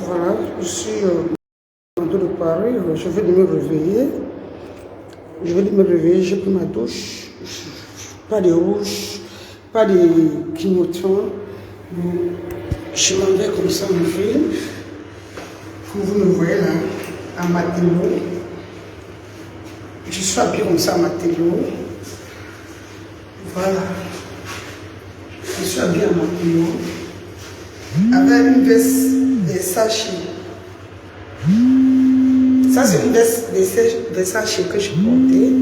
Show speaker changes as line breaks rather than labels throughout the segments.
voilà, je suis de Paris, je vais me réveiller. J'ai pris ma douche. Pas de rouge, pas de clignotants. Je m'en vais comme ça en ville. Vous me voyez là, en matelot. Je suis habillée comme ça en matelot. Voilà. Je suis habillée en matelot. Avec une veste des sachets. Ça, c'est une veste des sachets que je portais.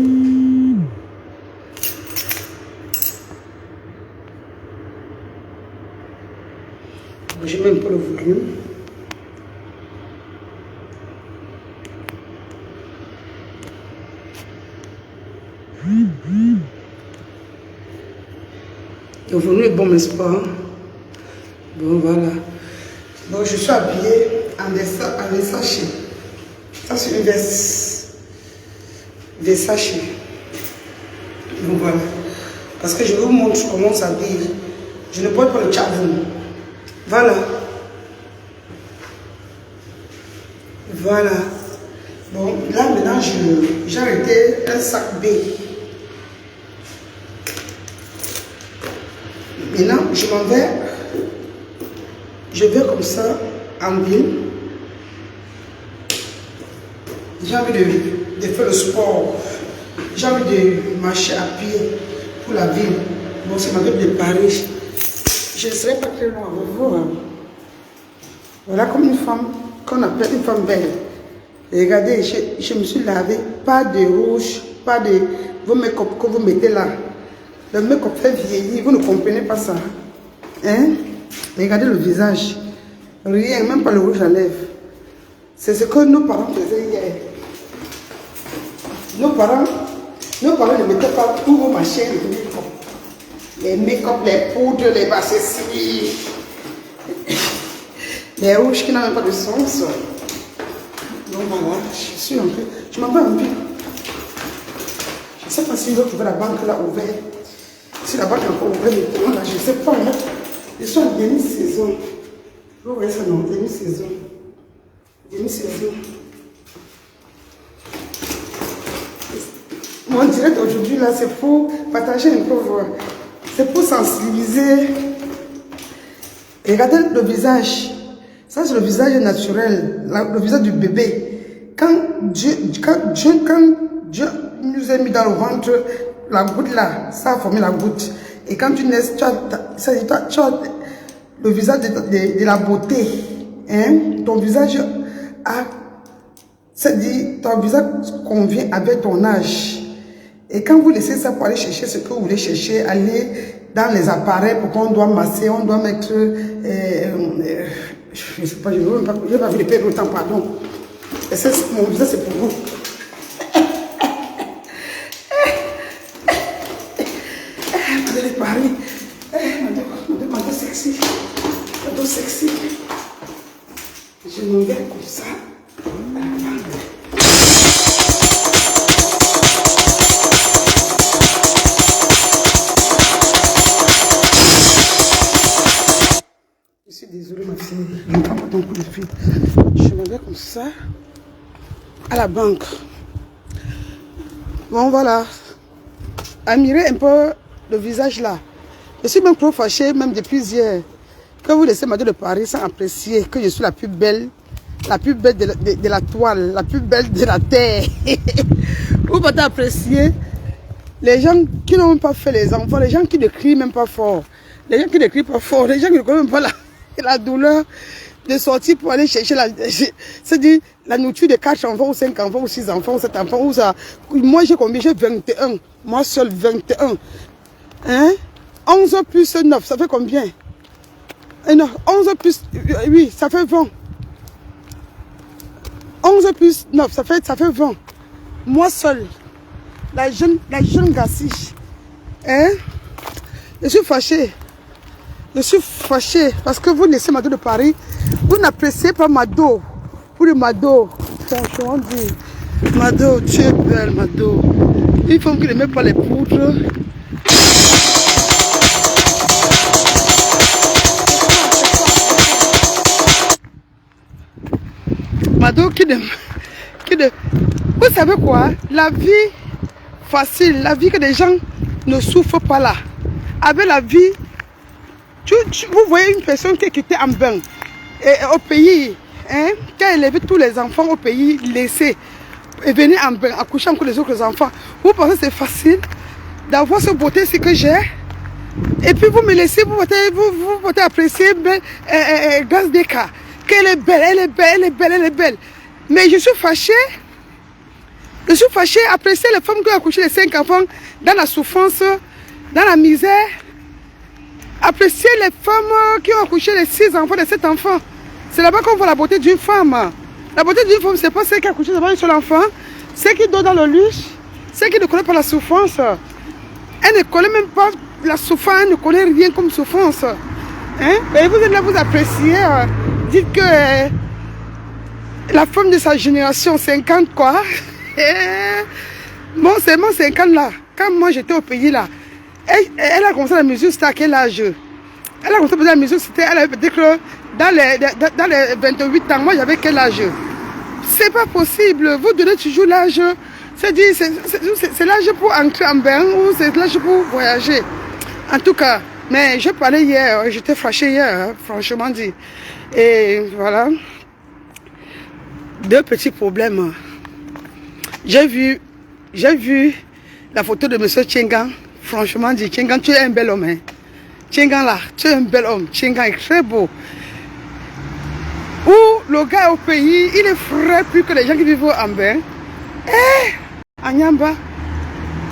Je mets un peu le volume. Le volume est bon, n'est-ce pas? Bon, voilà. Donc, je suis habillée en sachets. Ça, c'est une veste des sachets. Donc, voilà. Parce que je vous montre comment on s'habille. Je ne porte pas le tchabou. Voilà. Voilà. Bon, là, maintenant, j'ai arrêté un sac B. Maintenant, je m'en vais. Je vais comme ça, en ville. J'ai envie de faire le sport. J'ai envie de marcher à pied pour la ville. Bon, c'est ma ville de Paris. Je ne serai pas très loin avec vous. Hein. Voilà comme une femme qu'on appelle une femme belle. Et regardez, je me suis lavé. Pas de rouge, pas de vos make-up que vous mettez là. Le make-up fait vieillir, vous ne comprenez pas ça. Hein? Regardez le visage. Rien, même pas le rouge à lèvres. C'est ce que nos parents faisaient hier. Nos parents ne mettaient pas tous vos machins de make-up. Les make-up, les poudres, les bassessis, les rouges qui n'ont même pas de sens. Donc voilà, je m'en vais un peu. Je ne sais pas si l'autre la banque là ouverte. Si la banque est encore ouverte maintenant, là, je ne sais pas. Hein. Je suis en demi-saison. Vous voyez ça, non? Demi-saison. Demi-saison. Mon direct aujourd'hui, là, c'est pour partager un peu. C'est pour sensibiliser. Regardez le visage. Ça, c'est le visage naturel. Le visage du bébé. Quand Dieu nous a mis dans le ventre, la goutte là, ça a formé la goutte. Et quand tu nais, tu as le visage de la beauté. Hein? Ton visage a, c'est-à-dire, ton visage convient avec ton âge. Et quand vous laissez ça pour aller chercher ce que vous voulez chercher, aller dans les appareils pour qu'on doit masser, on doit mettre, je ne sais pas, je ne vais pas vous perdre autant, pardon. Et ça, mon visage, c'est pour vous. Madame Paris, madame sexy, madame sexy. Je m'en vais comme ça. Je suis désolée, ma fille. Je ne prends pas ton coup de fil. Je m'en vais comme ça à la banque. Bon, voilà. Admirez un peu le visage là. Je suis même trop fâchée, même depuis hier, que vous laissez Madame de Paris sans apprécier que je suis la plus belle de la toile, la plus belle de la terre. Vous pouvez apprécier les gens qui n'ont même pas fait les enfants, les gens qui ne crient même pas fort, les gens qui ne crient pas fort, les gens qui ne connaissent même pas la douleur de sortir pour aller chercher c'est-à-dire la nourriture de 4 enfants ou 5 enfants ou 6 enfants ou 7 enfants. Ou ça. Moi j'ai combien? J'ai 21. Moi seul 21. Hein? 11 plus 9, ça fait combien? Non, 11 plus 8, ça fait 20. 11 plus 9, ça fait 20. Moi seul, la jeune gassiche. Hein? Je suis fâchée. Je suis fâchée parce que vous laissez Mado de Paris. Vous n'appréciez pas Mado. Pour le Mado. Franchement dit. Mado, tu es belle, Mado. Il faut qu'il ne mette pas les poudres. Mado vous savez quoi? La vie facile, la vie que les gens ne souffrent pas là. Avec la vie, vous voyez une personne qui est quittée en bain au pays, hein, qui a élevé tous les enfants au pays, laissé, et venir en bain, accoucher encore les autres enfants. Vous pensez que c'est facile d'avoir cette beauté-ci que j'ai? Et puis vous me laissez, vous votez apprécier Grace Deka, qu'elle est belle, elle est belle, elle est belle, elle est belle. Mais je suis fâchée. Je suis fâchée, apprécier les femmes qui ont accouché les 5 enfants dans la souffrance, dans la misère. Apprécier les femmes qui ont accouché les 6 enfants, les 7 enfants. C'est là-bas qu'on voit la beauté d'une femme. La beauté d'une femme, c'est pas celle qui a accouché devant un seul enfant, celle qui dort dans le luxe, celle qui ne connaît pas la souffrance. Elle ne connaît même pas la souffrance, elle ne connaît rien comme souffrance. Hein? Et vous êtes là, vous appréciez, dites que la femme de sa génération, 50 quoi. Bon, c'est mon 50 là. Quand moi j'étais au pays là, elle a commencé la musique, c'était à quel âge? Elle a commencé la musique, c'était, elle avait dit que dans les 28 ans, moi j'avais quel âge? C'est pas possible, vous donnez toujours l'âge. C'est l'âge pour entrer en bain ou c'est l'âge pour voyager. En tout cas, mais je parlais hier, j'étais fâchée hier, franchement dit. Et voilà, 2 petits problèmes. J'ai vu la photo de M. Tchengan. Franchement dit, Tchengan, tu es un bel homme. Hein. Tchengan là, tu es un bel homme. Tchengan est très beau. Où le gars au pays, il est frais plus que les gens qui vivent en bain. Eh, Anyamba,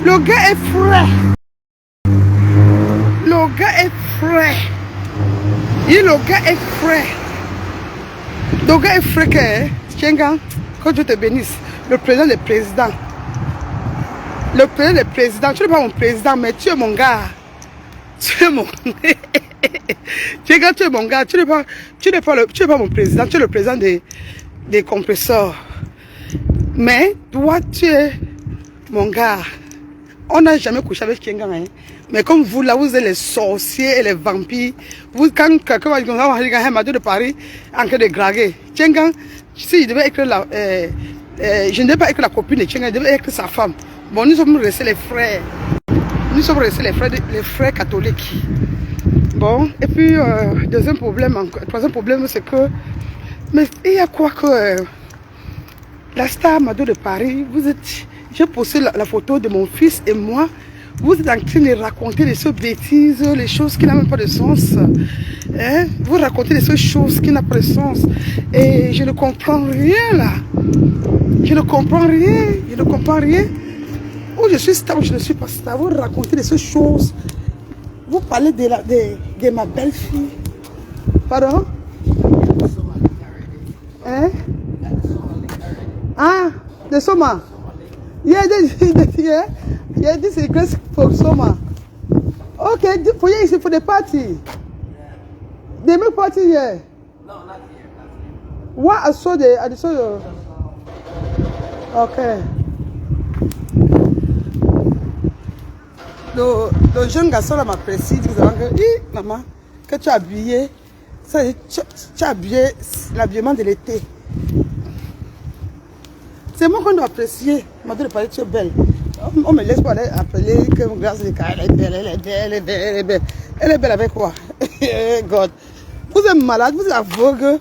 le gars est frais. Le gars est frais. Le gars est frais. Le gars est frais que Tchengan, que Dieu te bénisse. Le président des présidents. Le président des présidents. Tu n'es pas mon président, mais tu es mon gars. Tu es mon... tu es mon gars. Tu n'es pas mon président. Tu es le président des compresseurs. Mais toi, tu es mon gars. On n'a jamais couché avec Tchengan. Hein. Mais comme vous, là, vous êtes les sorciers et les vampires. Vous, quand quelqu'un va dire de Paris, en train de draguer. Tchengan, si il devait écrire la... je ne devais pas être la copine de Tchengan, je devais être sa femme. Bon, nous sommes restés les frères. Nous sommes restés les frères catholiques. Bon, et puis, troisième problème, c'est que... Mais il y a quoi que... la star Mado de Paris, vous êtes... J'ai posté la photo de mon fils et moi. Vous êtes en train de raconter des choses bêtises, les choses qui n'ont même pas de sens. Hein? Vous racontez des choses qui n'ont pas de sens. Et je ne comprends rien là. Je ne comprends rien. Je ne comprends rien. Ou je suis star ou je ne suis pas star. Vous racontez des choses. Vous parlez de ma belle-fille. Pardon? Hein? Ah, de Soma. Yeah, this is Grace for Soma. Okay, for you, it's for the party. They make party here. No, not here. What I saw you. Okay. Le jeune garçon là m'apprécie, dit que maman, que tu as habillé, tu as habillé l'habillement de l'été. C'est moi qu'on doit apprécier. Mado de Paris, tu es belle. On me laisse pas appeler que Grace Deka, elle est belle, elle est belle, elle est belle, elle est belle. Elle est belle avec quoi? God. Vous êtes malade, vous êtes aveugle.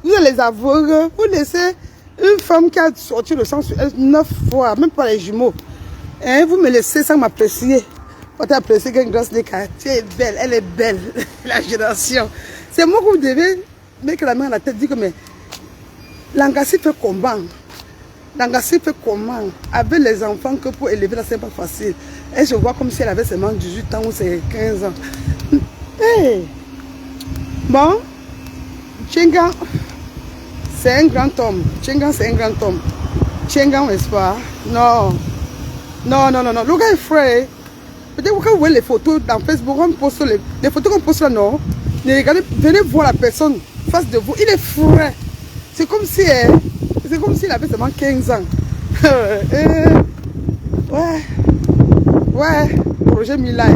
Vous êtes les aveugles. Vous laissez une femme qui a sorti le sang sur elle 9 fois, même pas les jumeaux. Hein, vous me laissez sans m'apprécier. Quand tu apprécies que Grace Deka, tu es belle, elle est belle. La génération. C'est moi que vous devez mettre la main à la tête, dire que mais Langassi fait combat. Langassi fait comment? Avec les enfants que pour élever là, c'est pas facile. Et je vois comme si elle avait seulement 18 ans ou c'est 15 ans. Hey. Bon, Tchengan, c'est un grand homme. Tchengan, c'est un grand homme. Tchengan, n'est-ce pas? Non. Non. Le gars est frais. Peut-être que vous voyez les photos dans Facebook, on poste les photos qu'on poste là, non? Regardez, venez voir la personne face de vous. Il est frais. C'est comme si... C'est comme s'il avait seulement 15 ans. Ouais, Roger Mila.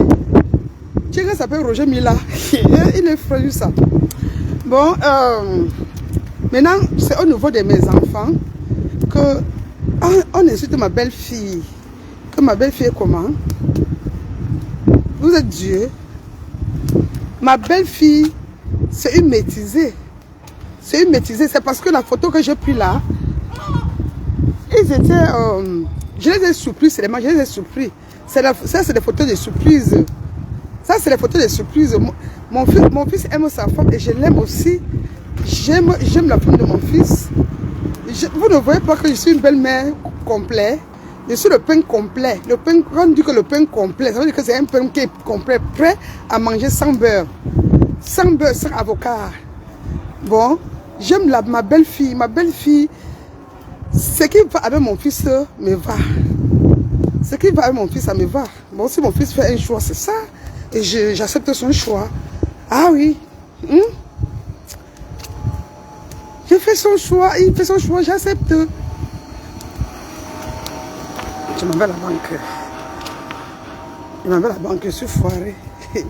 Tchengan s'appelle Roger Mila. Il est frais ça. Bon, Maintenant, c'est au niveau de mes enfants que on insulte ma belle-fille. Que ma belle-fille est comment? Vous êtes Dieu. Ma belle-fille, c'est une métisée. C'est une métisée. C'est parce que la photo que j'ai prise là, ils étaient... je les ai surpris, c'est les je les ai surpris. Ça, c'est des photos de surprise. Ça, c'est les photos de surprise. Mon fils aime sa femme et je l'aime aussi. J'aime la femme de mon fils. Vous ne voyez pas que je suis une belle-mère complète. Je suis le pain complet. Le pain, quand on dit que le pain complet, ça veut dire que c'est un pain qui est complet, prêt à manger sans beurre. Sans beurre, sans avocat. Bon, j'aime ma belle-fille. Ma belle-fille, ce qui va avec mon fils me va. Ce qui va avec mon fils, ça me va. Bon, si mon fils fait un choix, c'est ça. Et j'accepte son choix. Ah oui. Je fais son choix, il fait son choix, j'accepte. Je m'en vais à la banque. Je m'en vais à la banque, je suis foiré. Je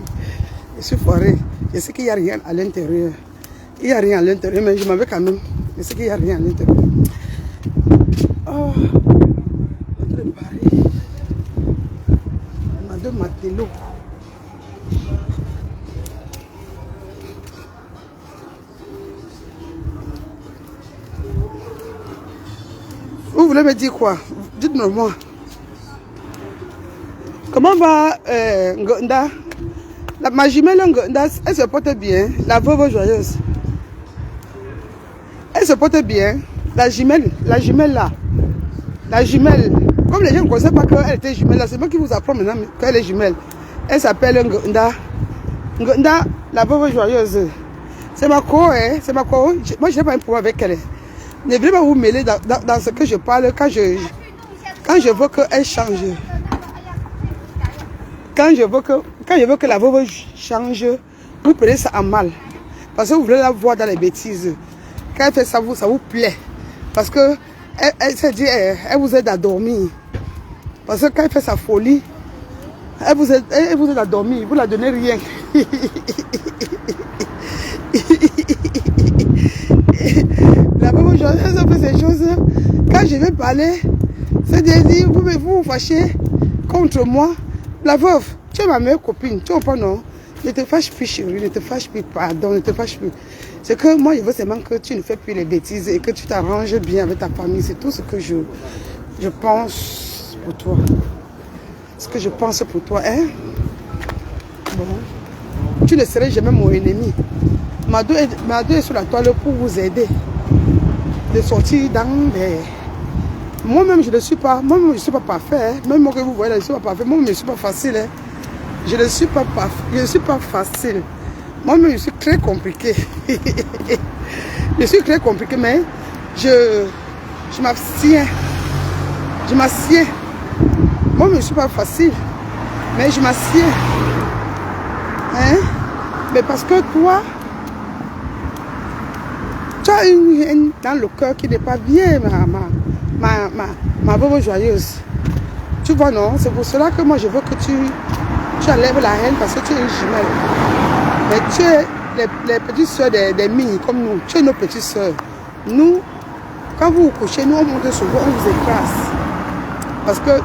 suis foiré. Je sais qu'il n'y a rien à l'intérieur. Il n'y a rien à l'intérieur, mais je m'en vais quand même. Je sais qu'il n'y a rien à l'intérieur. Oh, notre Paris. Madame Matelot. Vous voulez me dire quoi? Dites-moi moi. Comment va Ngonda? Ma jumelle Ngonda, elle se porte bien. La veuve joyeuse. Elle se porte bien. La jumelle là. La jumelle. Comme les gens ne connaissaient pas qu'elle était jumelle là, c'est moi qui vous apprends maintenant qu'elle est jumelle. Elle s'appelle Ngonda. Ngonda, la veuve joyeuse. C'est ma co, hein. C'est ma co. Moi, je n'ai pas un problème avec elle. Ne venez pas vous mêler dans ce que je parle quand je veux qu'elle change. Quand je veux que la veuve change, vous prenez ça en mal. Parce que vous voulez la voir dans les bêtises. Quand elle fait ça, ça vous plaît. Parce que elle s'est dit, elle vous aide à dormir. Parce que quand elle fait sa folie, elle vous aide à dormir. Vous ne la donnez rien. La veuve joyeuse fait ces choses. Quand je vais parler, c'est dit, vous vous fâchez contre moi. La veuve, tu es ma meilleure copine. Tu comprends, non? Ne te fâche plus, chérie. Ne te fâche plus, pardon. Ne te fâche plus. C'est que moi, je veux seulement que tu ne fais plus les bêtises et que tu t'arranges bien avec ta famille. C'est tout ce que je pense pour toi. Ce que je pense pour toi, hein? Bon. Tu ne serais jamais mon ennemi. Mado est sur la toile pour vous aider. De sortir dans les... Moi-même, je ne suis pas... Moi-même, je ne suis pas parfait. Hein. Même moi que vous voyez, je ne suis pas parfait. Moi-même, je ne suis pas facile. Hein. Je ne suis pas parfait. Je ne suis pas facile. Moi-même, je suis très compliqué. Je suis très compliqué, mais je m'abstiens. Je m'assieds. Moi-même, je ne suis pas facile. Mais je m'assieds. Hein? Mais parce que toi... Tu as une haine dans le cœur qui n'est pas bien, ma veuve joyeuse. Tu vois, non? C'est pour cela que moi, je veux que tu enlèves la haine parce que tu es une jumelle. Mais tu es les petites soeurs des mini comme nous. Tu es nos petites soeurs. Nous, quand vous vous couchez, nous, on monte sur vous, on vous écrase. Parce que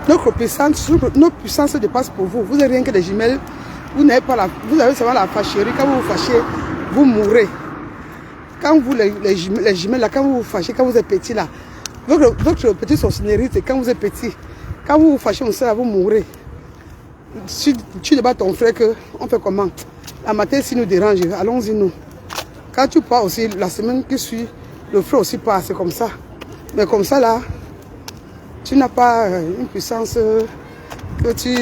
notre puissance se dépasse pour vous. Vous n'êtes rien que des jumelles. Vous avez seulement la fâcherie. Quand vous vous fâchez, vous mourrez. Quand vous, les jumelles, là, quand vous vous fâchez, quand vous êtes petit, là, votre petite sorcellerie, c'est quand vous êtes petit. Quand vous vous fâchez, vous mourrez. Si tu débats ton frère, on fait comment? La matin, si nous dérange, allons-y nous. Quand tu pars aussi, la semaine qui suit, le frère aussi part, c'est comme ça. Mais comme ça, là, tu n'as pas une puissance que tu...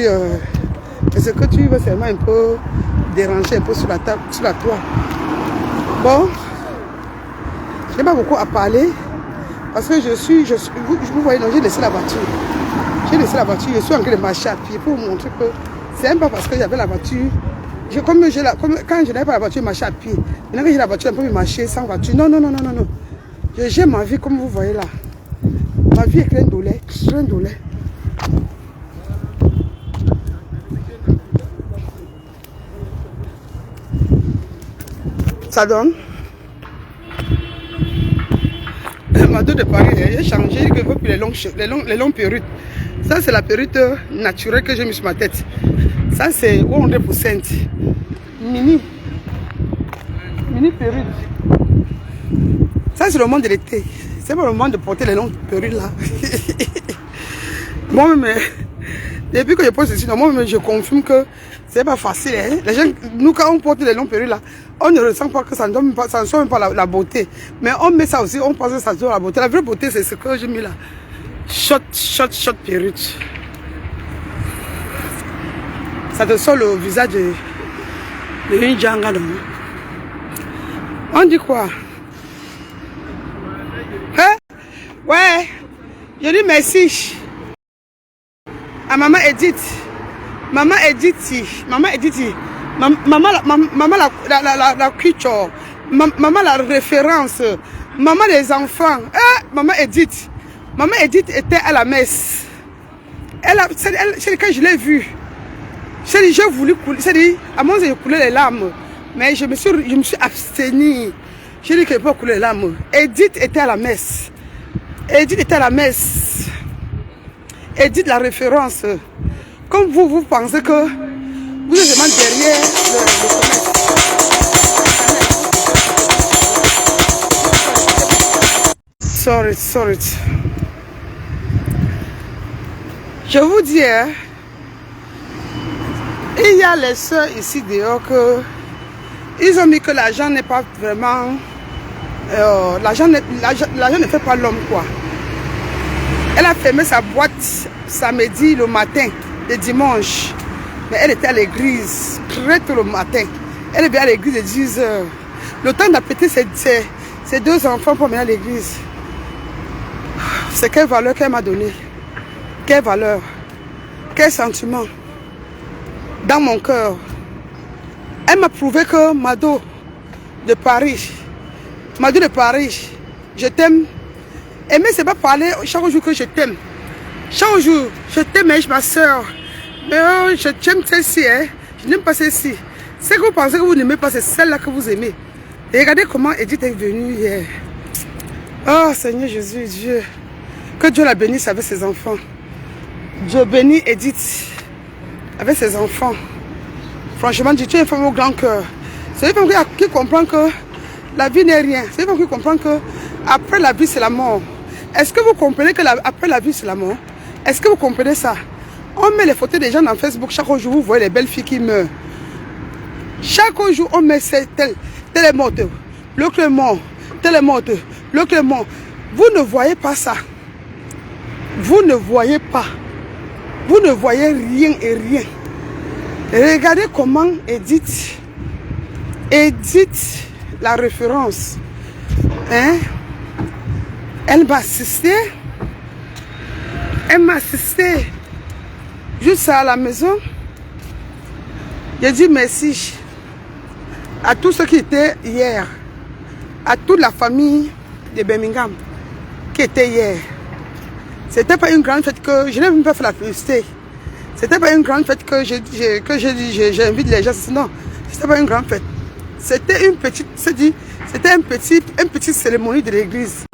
c'est que tu veux seulement un peu déranger un peu sur la table, sur la toile. Bon. Je n'ai pas beaucoup à parler parce que vous voyez, j'ai laissé la voiture. J'ai laissé la voiture, je suis en train de marcher à pied pour vous montrer que c'est même pas parce que j'avais la voiture. Quand je n'avais pas la voiture, je marchais à pied. Maintenant que j'ai la voiture, je peux marcher sans voiture. Non. J'ai ma vie comme vous voyez là. Ma vie est pleine de lait, plein de lait. Ça donne. Mado de Paris, j'ai changé, que je veux plus les longues perruques. Ça, c'est la perruque naturelle que j'ai mis sur ma tête. Ça, c'est 100%. Mini perruque. Ça, c'est le moment de l'été. C'est pas le moment de porter les longues perruques là. Moi-même, depuis que je pose ici, moi-même, je confirme que c'est pas facile. Hein? Les gens, nous, quand on porte les longues perruques là, on ne ressent pas que ça ne donne pas, ça ne soit même pas la beauté. Mais on met ça aussi, on pense que ça donne la beauté. La vraie beauté, c'est ce que j'ai mis là. Short perruque. Ça te sort le visage de une djanga. On dit quoi? Hein? Ouais. Je dis merci. À maman Edith. Maman la culture. Maman la référence. Maman les enfants. Maman Edith. Maman Edith était à la messe. Quand je l'ai vue, j'ai voulu couler. C'est-à-dire, à moi, j'ai coulé les larmes. Mais je me suis abstenue. J'ai dit qu'elle peut couler les larmes. Edith était à la messe. Edith la référence. Comme vous pensez que vous êtes vraiment derrière le commerce. Sorry. Je vous dis, hein, il y a les soeurs ici dehors que ils ont mis que l'argent n'est pas vraiment... l'argent ne fait pas l'homme, quoi. Elle a fermé sa boîte samedi le matin, le dimanche. Mais elle était à l'église très tôt le matin. Elle est bien à l'église de 10 h. Le temps d'apprêter ses deux enfants pour venir à l'église. C'est quelle valeur qu'elle m'a donnée. Quelle valeur. Quel sentiment. Dans mon cœur. Elle m'a prouvé que Mado de Paris, je t'aime. Aimer, c'est pas parler chaque jour que je t'aime. Chaque jour, je t'aime, ma soeur. Mais je t'aime celle-ci, hein. Je n'aime pas celle-ci. Ce que vous pensez que vous n'aimez pas, c'est celle-là que vous aimez. Et regardez comment Edith est venue hier. Oh Seigneur Jésus, Dieu. Que Dieu la bénisse avec ses enfants. Dieu bénit Edith avec ses enfants. Franchement, Dieu est une femme au grand cœur. C'est une femme qui comprend que la vie n'est rien. C'est une femme qui comprend que après la vie, c'est la mort. Est-ce que vous comprenez que après la vie, c'est la mort? Est-ce que vous comprenez ça? On met les photos des gens dans Facebook. Chaque jour, vous voyez les belles filles qui meurent. Chaque jour, on met telle est morte, l'autre est mort, telle est morte, l'autre est mort. Vous ne voyez pas ça. Vous ne voyez pas. Vous ne voyez rien et rien. Regardez comment Edith, la référence, hein? Elle m'a assisté. Juste à la maison. J'ai dit merci à tous ceux qui étaient hier. À toute la famille de Birmingham qui était hier. C'était pas une grande fête que... Je n'ai même pas fait la publicité. C'était pas une grande fête que j'invite les gens. Non, c'était pas une grande fête. C'était une petite... C'était une petite cérémonie de l'église.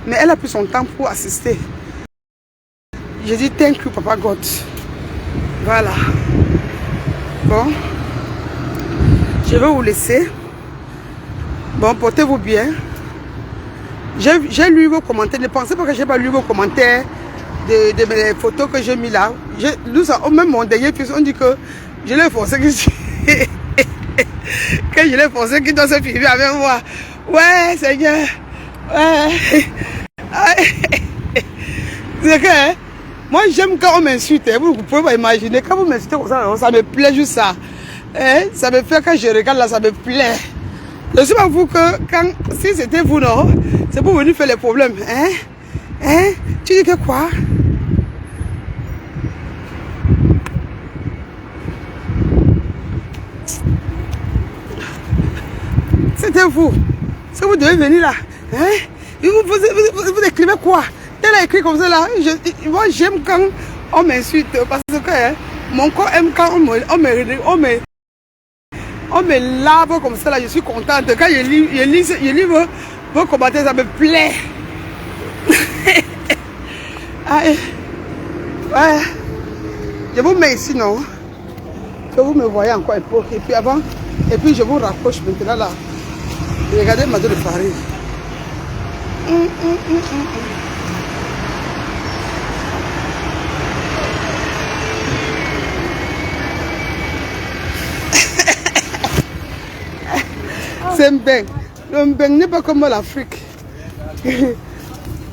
Mais elle a pris son temps pour assister. J'ai dit thank you Papa God. Voilà. Bon. Je vais vous laisser. Bon, portez-vous bien. J'ai lu vos commentaires. Ne pensez pas que j'ai pas lu vos commentaires de mes photos que j'ai mis là. Nous, même mon dernier fils, on dit que je l'ai forcé que je l'ai forcé qu'il doit se filmer avec moi. Ouais, Seigneur. Ouais. C'est que, hein, moi j'aime quand on m'insulte. Vous ne pouvez pas imaginer. Quand vous m'insultez comme ça me plaît juste ça. Hein? Ça me fait, quand je regarde là, ça me plaît. Je sais pas vous que si c'était vous, non, c'est pour venir faire les problèmes. Hein? Hein? Tu dis que quoi? C'était vous. Si vous devez venir là. Hein? Vous écrivez quoi? Elle a écrit comme ça là. Moi j'aime quand on m'insulte parce que hein, mon corps aime quand on me lave comme ça là. Je suis contente. Quand je lis vos commentaires, ça me plaît. Ah, ouais. Je vous mets ici, non? Que vous me voyez encore un peu. Et puis avant, et puis je vous rapproche maintenant là. Regardez Mado de Paris. C'est un bain. Le bain n'est pas comme l'Afrique.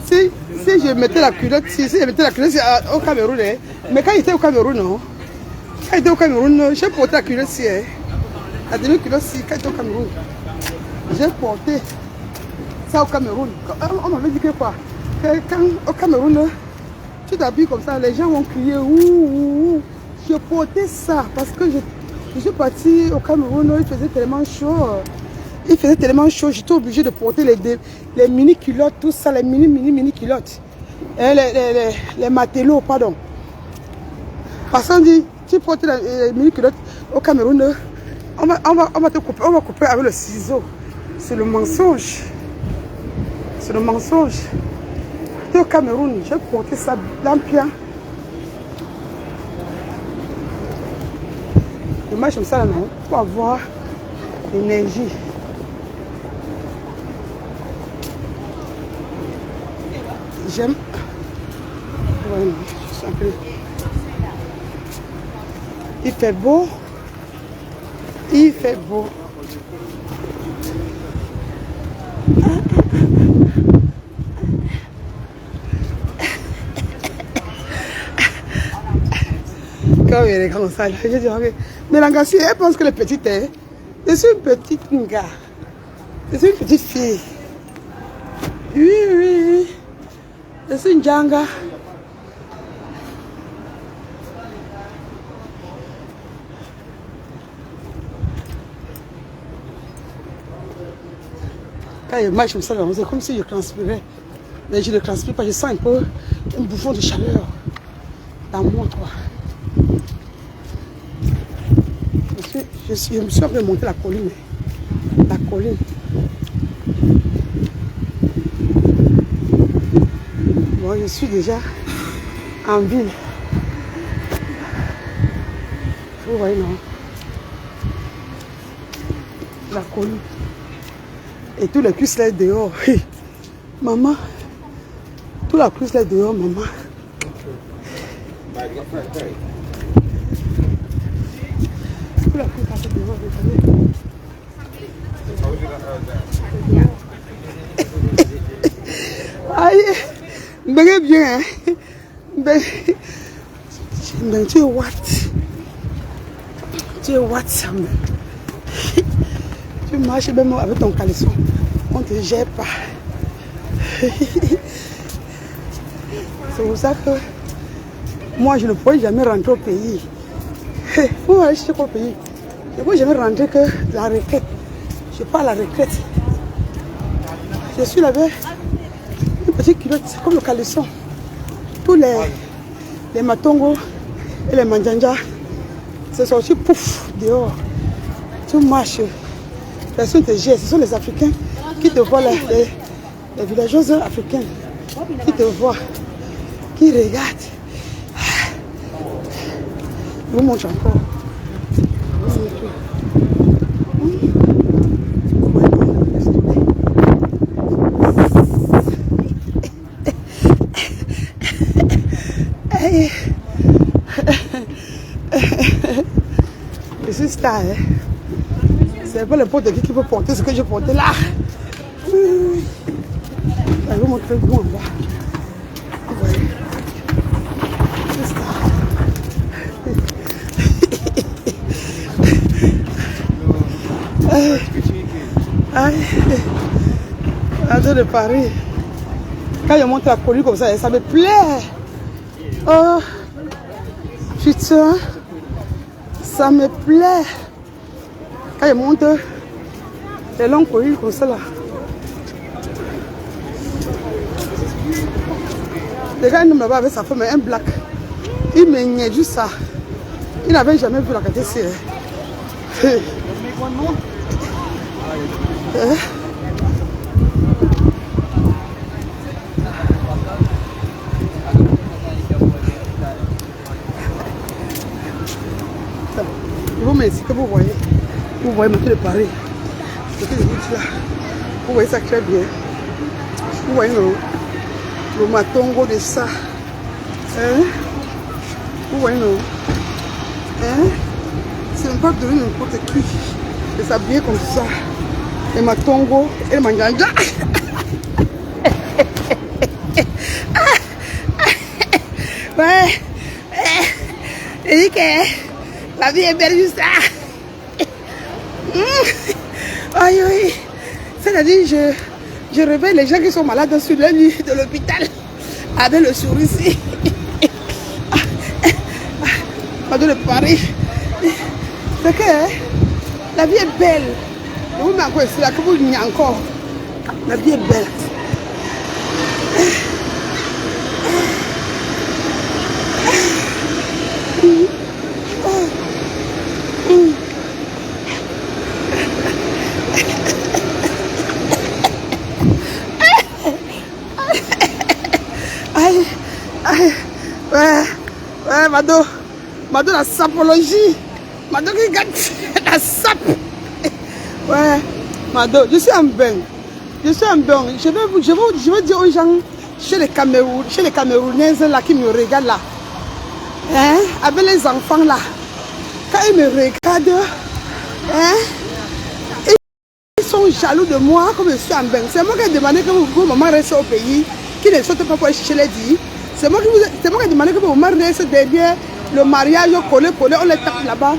Si je mettais la culotte, si je mettais la culotte au Cameroun, mais quand il était au Cameroun, non? Quand il était au Cameroun, j'ai porté la culotte ici. La demi-culotte ici, quand il était au Cameroun. J'ai porté ça au Cameroun. On m'avait dit que quoi? Que quand au Cameroun, tu t'habilles comme ça, les gens vont crier ouh. Je portais ça parce que je suis partie au Cameroun, il faisait tellement chaud. Il faisait tellement chaud, j'étais obligée de porter les mini-culottes, tout ça, les mini-culottes. Les matelots, pardon. Parce qu'on dit, tu portes les mini-culottes au Cameroun, on va te couper, on va couper avec le ciseau. C'est le mensonge. C'est le mensonge. J'étais au Cameroun, j'ai porté ça bien. Je marche comme ça, non? Pour avoir l'énergie. J'aime. Ouais, non, je suis un peu. Il fait beau. Il fait beau. Quand il est comme ça, je dis, ok. Mais la Ngassi, elle pense que le petit est. Je suis une petite nga. Je suis une petite fille. Oui. Je suis une Djanga. Quand je marche comme ça, c'est comme si je transpirais. Mais je ne transpire pas, je sens un peu un bouffon de chaleur dans moi, quoi. Je me suis en train de monter la colline. La colline. Bon, je suis déjà en ville. Vous voyez, non? La colline. Et tout le cuisse là dehors. Maman. Tout la cuisse là dehors, maman. Tout la cuisse là dehors, regardez. Aïe. Ben bien, hein. Ben, tu es what? Tu es what, Sam? Tu marches même avec ton caleçon. On ne te gère pas. C'est pour ça que moi, je ne pourrais jamais rentrer au pays. Pour aller au pays, je ne pourrais jamais rentrer que la retraite. Je pars à la retraite. Je suis là-bas. Une petite culotte, c'est comme le caleçon. Tous les matongos et les manjanja, c'est sorti pouf dehors. Tu marches. Personne te gère. Ce sont les Africains qui te voient là, les villageois africains qui te voient, qui regardent. Je vous montre encore. Je suis star, hein. C'est pas le pot de qui peut porter ce que je portais là. Je vais vous montrer vous en bas. Vous voyez. Je suis star. Ado de Paris. Quand je monte la colline comme ça me plaît. Oh, putain, ça me plaît. Quand je monte les longues collines comme ça là. Le gars, il ne me va avec sa femme, un black. Il me niait juste ça. Il n'avait jamais vu la KTC. que vous voyez. Vous voyez Marteau de Paris. Ce que je vous dis là. Vous voyez ça très bien. Vous voyez le matongo de ça. Hein? Vous voyez non? Hein? C'est pas donner n'importe qui de s'habiller comme ça. Et matongo et le manjanja. Ouais. Et dit que la vie est belle juste ça. Aïe, aïe. C'est-à-dire, je réveille les gens qui sont malades sur le lit de l'hôpital avec le sourire. Marteau de Paris. C'est que la vie est belle. Et vous m'avez dit là que vous n'y encore. La vie est belle. Aïe, aïe, ouais, Marteau la sapologie. Marteau qui gâte la sape. Ouais, Marteau, je suis en bain. Je suis en bain. Je veux dire aux gens chez les Camerounaises là qui me regardent là. Hein, avec les enfants là. Quand ils me regardent, hein, ils sont jaloux de moi comme je suis en bain. C'est moi qui ai demandé que vos mamans restent au pays, qui ne sortent pas pour chercher les dits. C'est moi qui ai demandé que vos mamans restent derrière le mariage, collé, on les tape là-bas.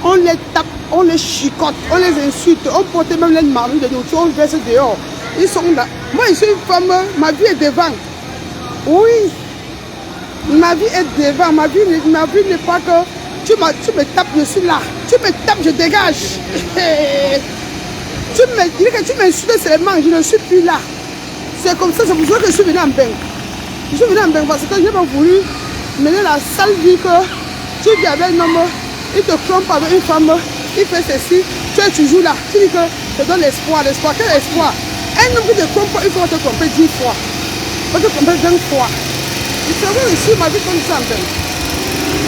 On les tape, on les chicote, on les insulte, on porte même les maris de nourriture, on verse dehors. Ils sont là. Moi, je suis une femme, ma vie est devant. Oui. Ma vie est devant. Ma vie n'est pas que tu me tapes, je suis là. Tu me tapes, je dégage. Tu m'insultes seulement, je ne suis plus là. C'est comme ça, c'est pour ça que je suis venu en bain. Je suis venu en bain parce que je n'ai pas voulu mener la sale vie que tu dis avec un homme, il te trompe avec une femme, il fait ceci, tu es toujours là. Tu dis que je te donne l'espoir. Quel espoir? Un homme qui te trompe, il faut te tromper 10 fois. Il faut te tromper 20 fois. Et c'est vrai aussi, ma vie donne ici en bain.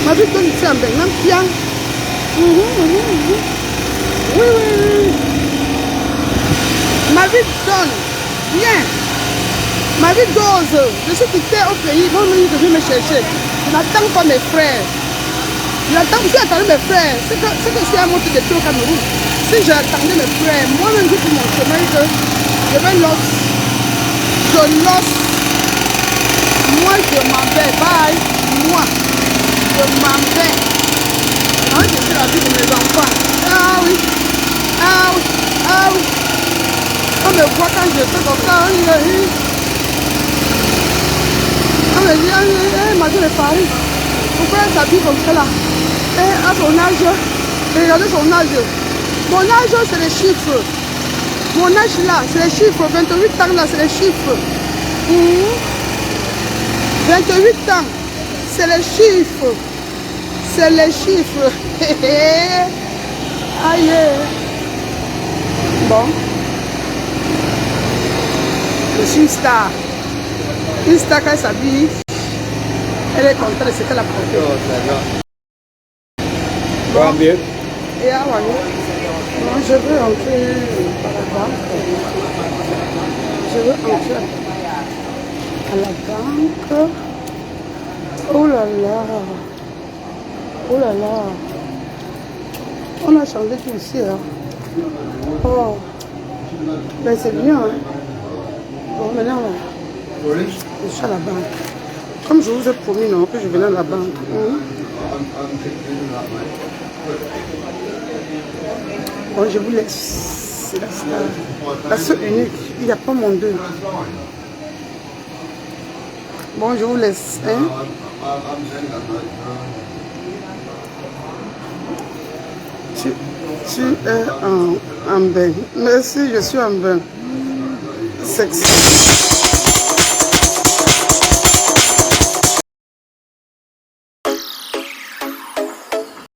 Ma vie donne ici en bain, même bien. Oui. Ma vie donne bien. Ma vie dose. Je suis quitté au pays, ils vont venir me chercher. Je n'attends pas mes frères. Je attendais mes frères. C'est que je suis à mon petit au Cameroun. Si j'attendais mes frères, moi-même je fais mon chemin que je vais l'os. Je l'os. Moi je m'en vais. Bye. Moi. Je m'en vais. Moi je suis la vie de mes enfants. Ah oui. On me voit quand je fais comme ça. On me dit, Marteau de Paris. Pourquoi elle s'habille comme ça là? Et à son âge, regardez son âge. Mon âge c'est les chiffres. Mon âge là, c'est les chiffres. 28 ans là, c'est les chiffres. 28 ans, c'est les chiffres. C'est les chiffres. Aïe. Bon. Je suis une star. Une star quand elle s'habille, elle est contente de ce qu'elle a porté. Bon. Et à bon, je veux entrer par la banque. Je veux entrer à la banque. Oh là là. Oh là là. On a changé tout ici. Hein. Oh. Ben c'est bien. Hein. Bon, maintenant, je suis à la banque. Comme je vous ai promis, non, que je venais à la banque. Bon, je vous laisse. C'est la star. La seule unique. Il n'y a pas mon deux. Bon, je vous laisse. Hein? Tu es en bain. Merci, je suis en bain. Sexy.